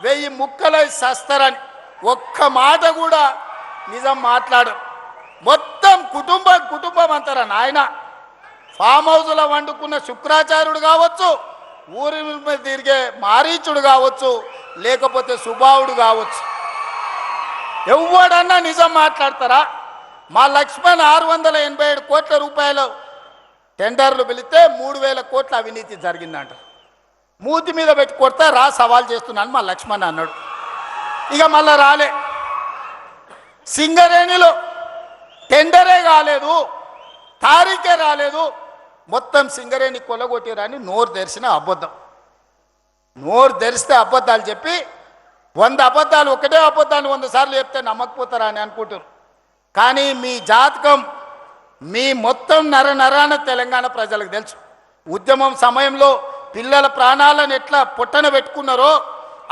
1000 ముక్కలై సస్తారని ఒక్క మాట కూడా నిజం మాట్లాడు. మొత్తం కుటుంబం అంటారా నాయన. ఫామ్ హౌస్లో వండుకున్న శుక్రాచార్యుడు కావచ్చు, ఊరి మీద తిరిగే మారీచుడు కావచ్చు, లేకపోతే సుబావుడు కావచ్చు, ఎవడన్నా నిజం మాట్లాడతారా? మా లక్ష్మణ్ 687 కోట్ల రూపాయలు టెండర్లు పిలిస్తే 3000 కోట్ల అవినీతి జరిగిందంట. మూతి మీద పెట్టి కొడతా రా సవాల్ చేస్తున్నాను మా లక్ష్మణ్ అన్నాడు. ఇక మళ్ళా రాలే. సింగరేణిలో టెండరే కాలేదు, తారీఖే రాలేదు, మొత్తం సింగరేణి కొల్లగొట్టిరని నోరు తెరిచిన అబద్ధం. నోరు తెరిస్తే అబద్ధాలు చెప్పి 100 అబద్ధాలు, ఒకటే అబద్ధాన్ని 100 సార్లు చెప్తే నమ్మకపోతారా అని అనుకుంటారు. కానీ మీ జాతకం, మీ మొత్తం నరాన తెలంగాణ ప్రజలకు తెలుసు. ఉద్యమం సమయంలో పిల్లల ప్రాణాలను ఎట్లా పొట్టన పెట్టుకున్నారో,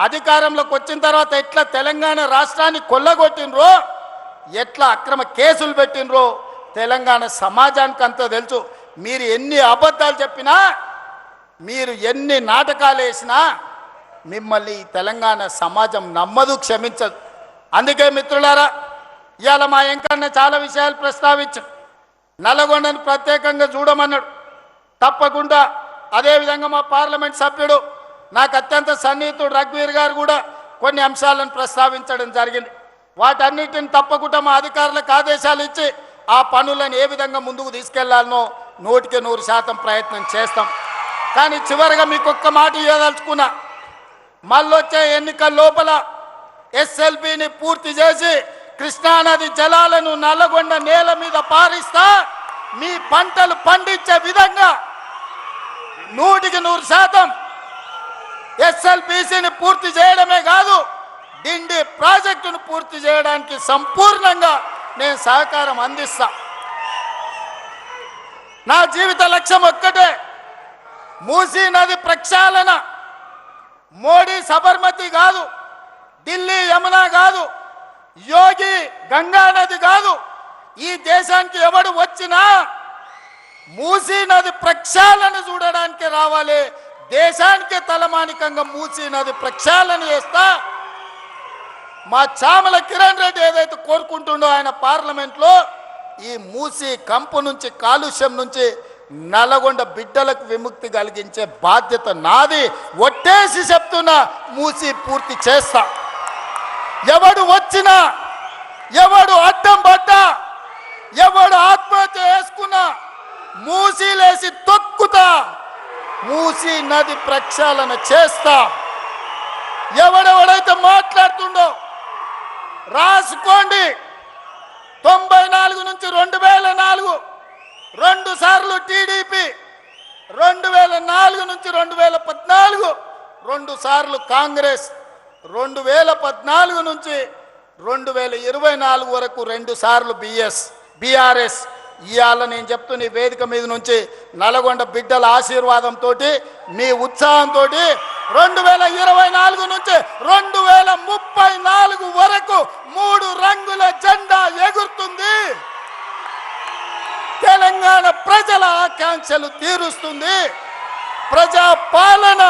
అధికారంలోకి వచ్చిన తర్వాత ఎట్లా తెలంగాణ రాష్ట్రాన్ని కొల్లగొట్టినరో, ఎట్లా అక్రమ కేసులు పెట్టినరో తెలంగాణ సమాజానికి అంతా తెలుసు. మీరు ఎన్ని అబద్ధాలు చెప్పినా, మీరు ఎన్ని నాటకాలు వేసినా మిమ్మల్ని తెలంగాణ సమాజం నమ్మదు, క్షమించదు. అందుకే మిత్రులారా, ఇవాళ మా ఎంకన్న చాలా విషయాలు ప్రస్తావించాడు. నల్లగొండను ప్రత్యేకంగా చూడమన్నాడు. తప్పకుండా అదేవిధంగా మా పార్లమెంట్ సభ్యుడు నాకు అత్యంత సన్నిహితుడు రఘువీర్ గారు కూడా కొన్ని అంశాలను ప్రస్తావించడం జరిగింది. వాటన్నిటిని తప్పకుండా మా అధికారులకు ఆదేశాలు ఇచ్చి ఆ పనులను ఏ విధంగా ముందుకు తీసుకెళ్లాలనో 100% ప్రయత్నం చేస్తాం. కానీ చివరిగా మీకు ఒక్క మాట ఇవ్వదలుచుకున్నా, మళ్ళొచ్చే ఎన్నికల లోపల ఎస్ఎల్బిని పూర్తి చేసి కృష్ణానది జలాలను నల్లగొండ నేల మీద పారిస్తా, మీ పంటలు పండించే విధంగా 100% ఎస్ఎల్బిసిని పూర్తి చేయడమే కాదు, డిండి ప్రాజెక్టును పూర్తి చేయడానికి సంపూర్ణంగా నేను సహకారం అందిస్తా. నా జీవిత లక్ష్యం ఒక్కటే, మూసీ నది ప్రక్షాళన. మోడీ సబర్మతి కాదు, ఢిల్లీ యమున కాదు, యోగి గంగా నది కాదు. ఈ దేశానికి ఎవడు వచ్చినా మూసీ నది ప్రక్షాళన చూడడానికి రావాలి. దేశానికి తలమానికంగా మూసీ నది ప్రక్షాళన చేస్తా. మా చామల కిరణ్ రెడ్డి ఏదైతే కోరుకుంటుండో ఆయన పార్లమెంట్లో, ఈ మూసీ కంపు నుంచి, కాలుష్యం నుంచి నల్లగొండ బిడ్డలకు విముక్తి కలిగించే బాధ్యత నాది. ఒట్టేసి చెప్తున్నా, మూసీ పూర్తి చేస్తా. ఎవడు వచ్చినా, ఎవడు అడ్డం పడ్డా, ఎవడు ఆత్మహత్య చేసుకున్నా మూసీలేసి తొక్కుతా, మూసీ నది ప్రక్షాళన చేస్తా. ఎవడెవడైతే మాట్లాడుతుండో రాసుకోండి. 94 నుంచి 2004 2 సార్లు టీడీపీ, 2004 నుంచి 2014 2 సార్లు కాంగ్రెస్, 2014 నుంచి 2024 వరకు 2 సార్లు బీఆర్ఎస్. ఇవాళ నేను చెప్తున్న ఈ వేదిక మీద నుంచి నల్గొండ బిడ్డల ఆశీర్వాదంతో, మీ ఉత్సాహంతో 2024 నుంచి 2034 వరకు 3 రంగుల జెండా ఎగురుతుంది. తెలంగాణ ప్రజల ఆకాంక్షలు తీరుస్తుంది. ప్రజా పాలన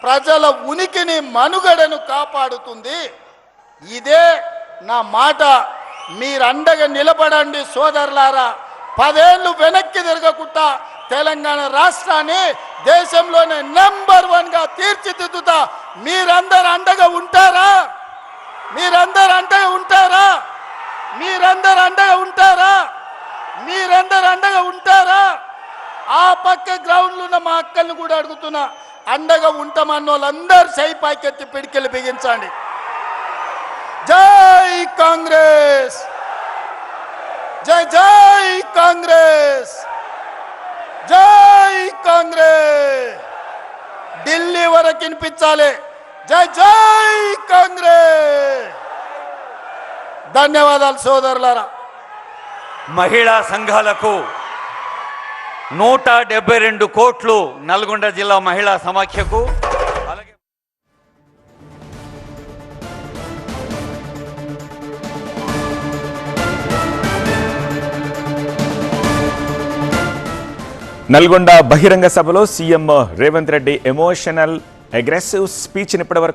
ప్రజల ఉనికిని, మనుగడను కాపాడుతుంది. ఇదే నా మాట. మీరు అండగా నిలబడండి సోదరులారా. 10 ఏళ్ళు వెనక్కి తిరగకుండా తెలంగాణ రాష్ట్రాన్ని దేశంలోనే నెంబర్ 1గా తీర్చిదిద్దుతా. మీరందరూ అండగా ఉంటారా? మీరందరూ అండగా ఉంటారా? మీరందరూ అండగా ఉంటారా? మీరందరూ అండగా ఉంటారా? ఆ పక్క గ్రౌండ్లో ఉన్న మా అక్కల్ని కూడా అడుగుతున్నా, అండగా ఉంటామన్న వాళ్ళందరూ చేయి పైకెత్తి పిడికిలు బిగించండి. జై కాంగ్రెస్, జై జై కాంగ్రెస్, జై కాంగ్రెస్. ఢిల్లీ వరకు వినిపించాలి. జై జై కాంగ్రెస్. ధన్యవాదాలు సోదరులారా. మహిళా సంఘాలకు 172 కోట్లు నల్గొండ జిల్లా మహిళా సమాఖ్యకు. అలాగే నల్గొండ బహిరంగ సభలో CM Revanth Reddy emotional aggressive speech ఇప్పటివరకు